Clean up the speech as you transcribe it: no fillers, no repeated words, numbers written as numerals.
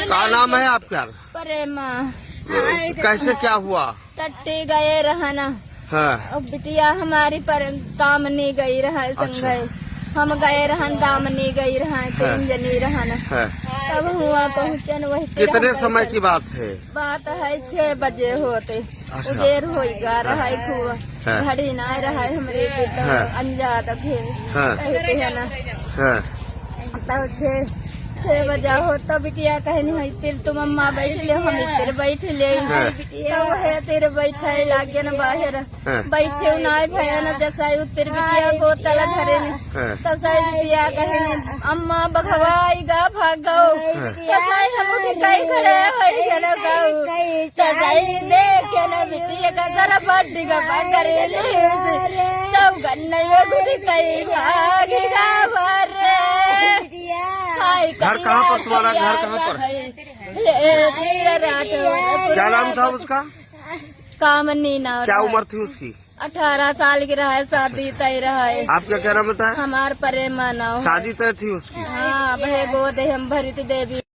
क्या नाम है आपका? प्रेमा। कैसे क्या हुआ? टट्टी गए रहना। हाँ। बिटिया हमारी पर काम नहीं गई रहा संग हम गए रहन दाम नहीं गई रहा 3 जनी रहन। तब हुआ पहुँचन वही। कितने समय की बात है? बात है 6 बजे होते। अच्छा। देर हो गा रहा है खुआ घड़ी ना रहा है हमारे अंजाद है ना। तब 6 बजा हो तब बिटिया कहनी है तिर तुम अम्मा बैठ ले हम तिर बैठ ले। तब है तिर बैठे लागे न बाहर बैठे ना भया न जैसा तिर बिटिया को तला धरे तसा बिटिया कहनी अम्मा बघवाई गा भागो हम उठ कई खड़े होई जन गाऊ सजाई देखे न बिटिया का जरा बड्डी का पकड़े ले तब गन्ने में घुस कई भाग गा भर। घर कहाँ पर तुम्हारा? घर कहाँ पर? क्या नाम था उसका? कामनी ना। क्या उम्र थी उसकी? 18 साल की रहा है। शादी तय रहा है। आपका क्या नाम था? हमार प्रेमा ना। शादी तय थी उसकी? हाँ भे गोद हम भरित देवी।